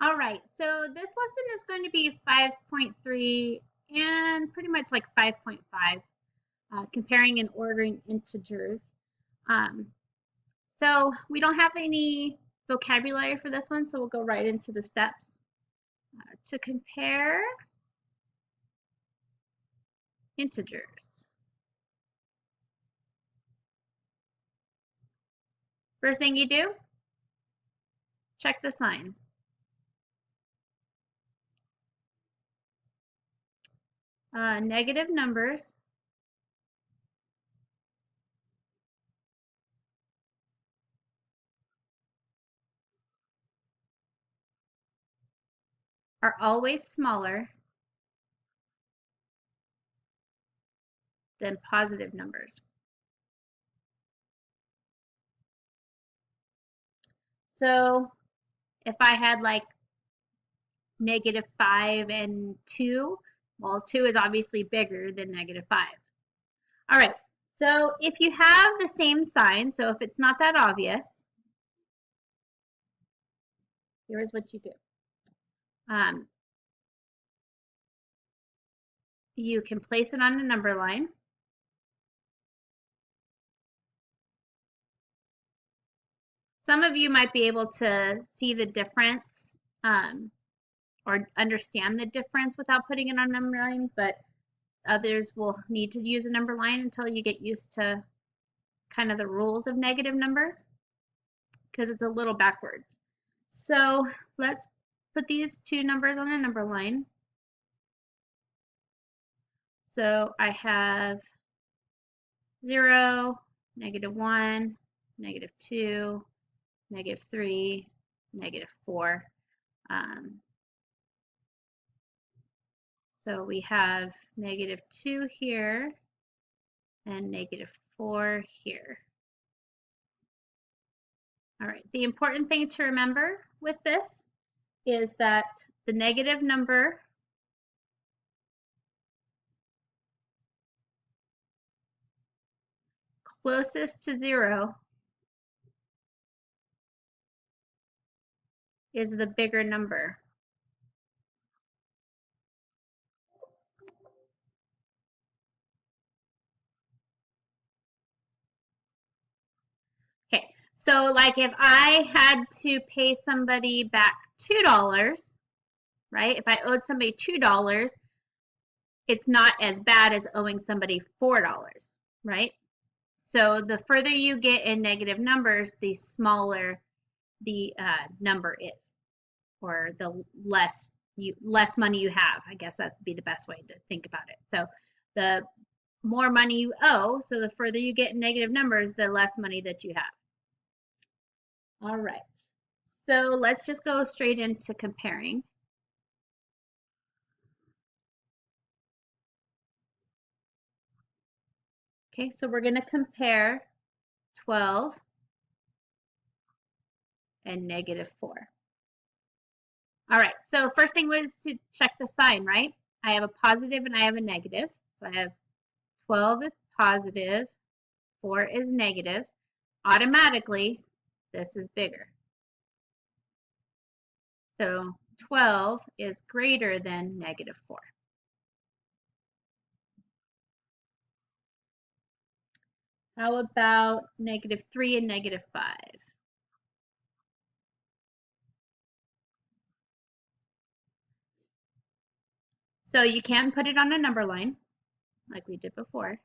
All right, so this lesson is going to be 5.3 and pretty much like 5.5, comparing and ordering integers. Um, so we don't have any vocabulary for this one, so we'll go right into the steps. To compare integers. First thing you do, check the sign. Negative numbers are always smaller than positive numbers. So if I had like -5 and 2, well, 2 is obviously bigger than -5. All right, so if you have the same sign, so if it's not that obvious, here's what you do. You can place it on a number line. Some of you might be able to see the difference or understand the difference without putting it on a number line, but others will need to use a number line until you get used to kind of the rules of negative numbers because it's a little backwards. So let's put these two numbers on a number line. So I have 0, -1, -2, -3, -4. So we have -2 here and -4 here. All right, the important thing to remember with this is that the negative number closest to 0 is the bigger number. Okay, so like if I had to pay somebody back $2, right? If I owed somebody $2, it's not as bad as owing somebody $4, right? So the further you get in negative numbers, the smaller the number is, or the less money you have. I guess that'd be the best way to think about it. So the more money you owe, so the further you get in negative numbers, the less money that you have. All right. So let's just go straight into comparing. Okay, so we're going to compare 12 and -4. All right, so first thing was to check the sign, right? I have a positive and I have a negative. So I have 12 is positive, 4 is negative. Automatically, this is bigger. So 12 is greater than -4. How about -3 and -5? So you can put it on a number line, like we did before.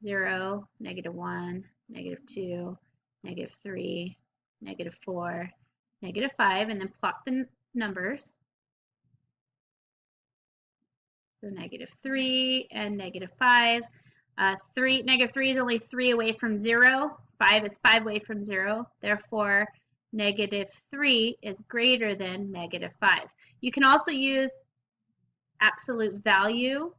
0, -1, -2, -3, -4, -5, and then plot the numbers. So -3 and -5. -3 is only 3 away from 0. 5 is 5 away from 0. Therefore, -3 is greater than -5. You can also use absolute value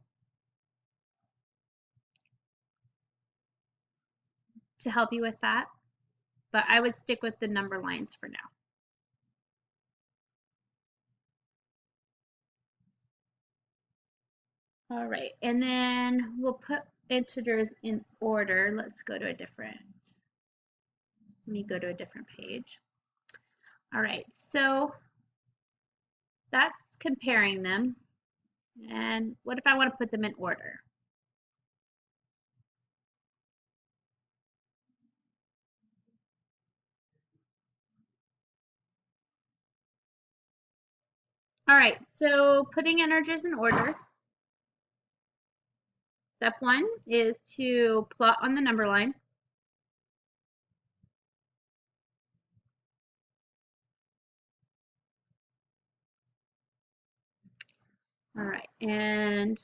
to help you with that, but I would stick with the number lines for now. All right, and then we'll put integers in order. Let me go to a different page. All right, so that's comparing them. And what if I want to put them in order? All right, so putting integers in order. Step one is to plot on the number line. All right, and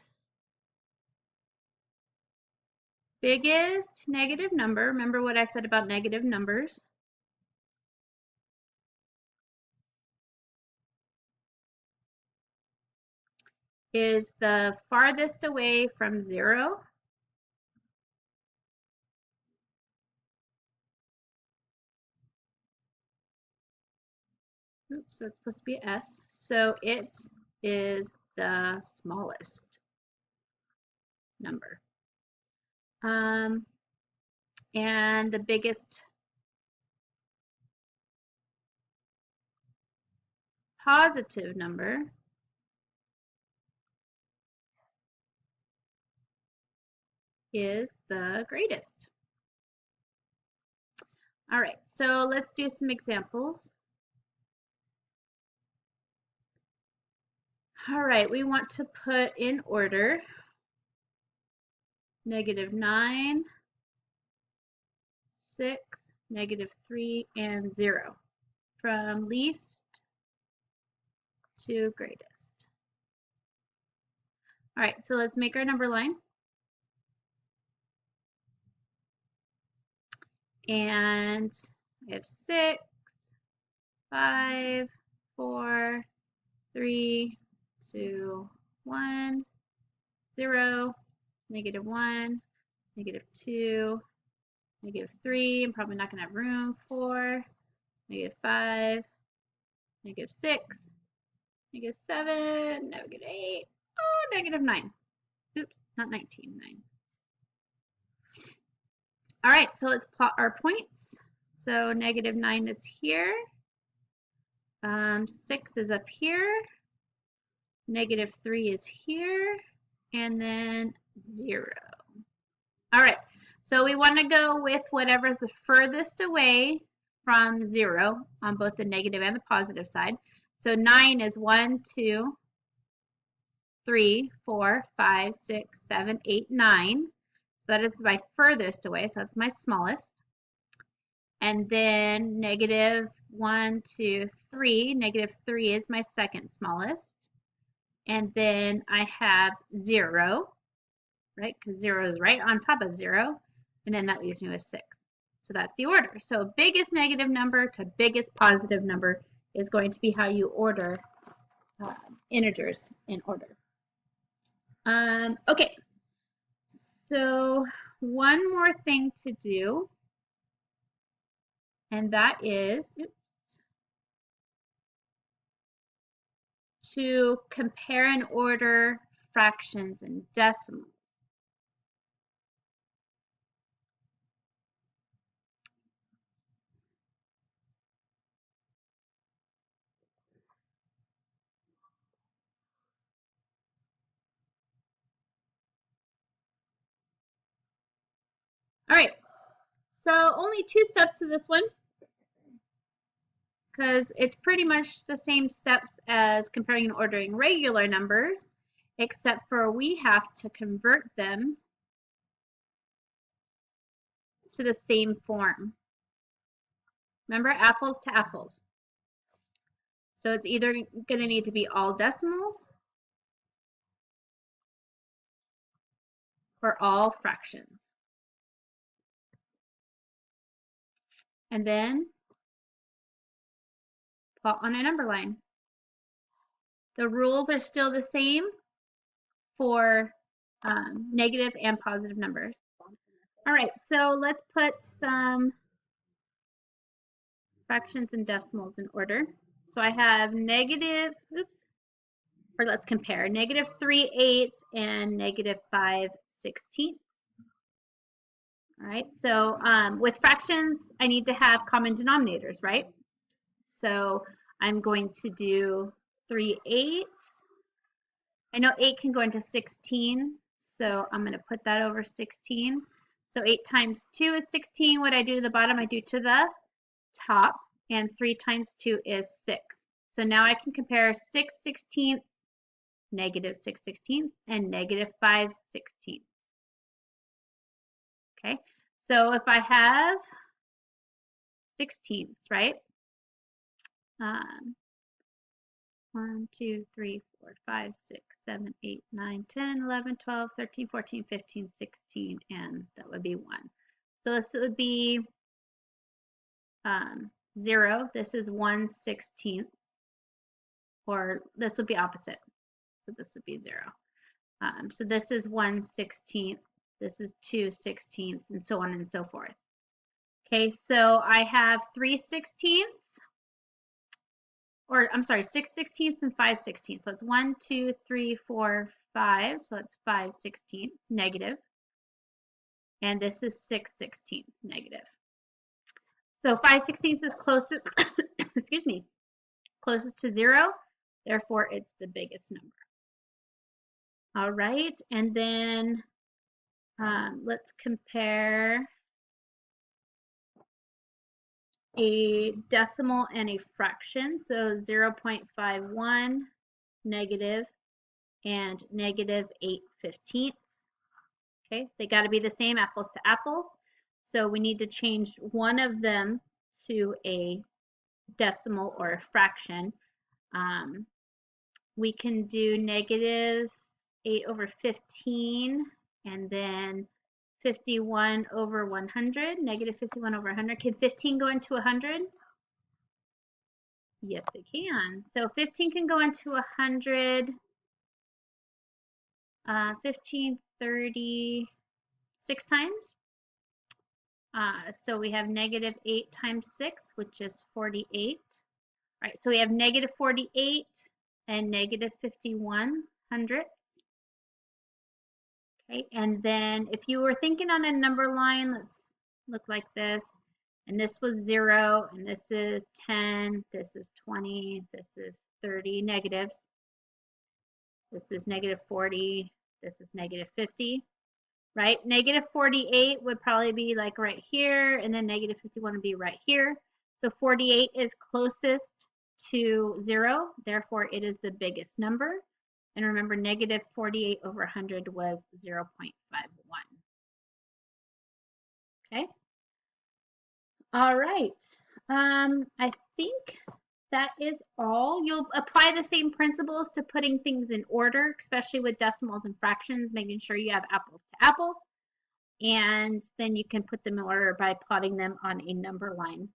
biggest negative number, remember what I said about negative numbers, is the farthest away from 0. Oops, that's supposed to be S. So it is the smallest number. And the biggest positive number is the greatest. All right, so let's do some examples. All right, we want to put in order -9, 6, -3, and 0 from least to greatest. All right, so let's make our number line. And we have 6, 5, 4, 3, 2, 1, 0, -1, -2, -3. I'm probably not going to have room for -5, -6, -7, -8, oh, -9. Oops, not 19, 9. All right, so let's plot our points. So -9 is here. 6 is up here. -3 is here. And then 0. All right, so we want to go with whatever's the furthest away from 0 on both the negative and the positive side. So 9 is 1, 2, 3, 4, 5, 6, 7, 8, 9. So that is my furthest away, so that's my smallest. And then -1, 2, 3. -3 is my second smallest. And then I have 0, right? Because 0 is right on top of 0. And then that leaves me with 6. So that's the order. So biggest negative number to biggest positive number is going to be how you order integers in order. Okay, so one more thing to do, and that is to compare and order fractions and decimals. All right, so only 2 steps to this one, because it's pretty much the same steps as comparing and ordering regular numbers, except for we have to convert them to the same form. Remember, apples to apples. So it's either going to need to be all decimals or all fractions. And then plot on a number line. The rules are still the same for negative and positive numbers. All right, so let's put some fractions and decimals in order. So I have negative, or let's compare, -3/8 and -5/16. All right, so with fractions, I need to have common denominators, right? So I'm going to do 3/8. I know 8 can go into 16, so I'm going to put that over 16. So 8 times 2 is 16. What I do to the bottom, I do to the top. And 3 times 2 is 6. So now I can compare 6/16, -6/16, and -5/16. Okay, so if I have 16ths, right? 1, 2, 3, 4, 5, 6, 7, 8, 9, 10, 11, 12, 13, 14, 15, 16, and that would be 1. So this would be 0. This is 1/16, or this would be opposite. So this would be 0. So this is 1/16, this is 2/16, and so on and so forth. Okay, so I have 3/16, or I'm sorry, 6/16 and 5/16. So it's 1, 2, 3, 4, 5. So it's 5/16 negative. And this is 6/16 negative. So 5/16 is closest, excuse me, closest to 0. Therefore, it's the biggest number. All right, and then let's compare a decimal and a fraction. So 0.51 negative and -8/15. Okay, they got to be the same, apples to apples. So we need to change one of them to a decimal or a fraction. We can do -8/15 and then 51 over 100, -51 over 100. Can 15 go into 100? Yes, it can. So 15 can go into 100. 15, 36 times. So we have -8 times 6, which is 48. All right, so we have -48 and -51 hundredths. Okay, and then if you were thinking on a number line, let's look like this. And this was 0, and this is 10, this is 20, this is 30 negatives. This is -40, this is -50, right? -48 would probably be like right here, and then -51 would be right here. So 48 is closest to 0, therefore it is the biggest number. And remember, -48 over 100 was 0.51. Okay. All right. I think that is all. You'll apply the same principles to putting things in order, especially with decimals and fractions, making sure you have apples to apples. And then you can put them in order by plotting them on a number line.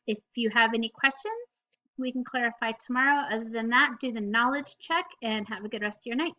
If you have any questions, we can clarify tomorrow. Other than that, do the knowledge check and have a good rest of your night.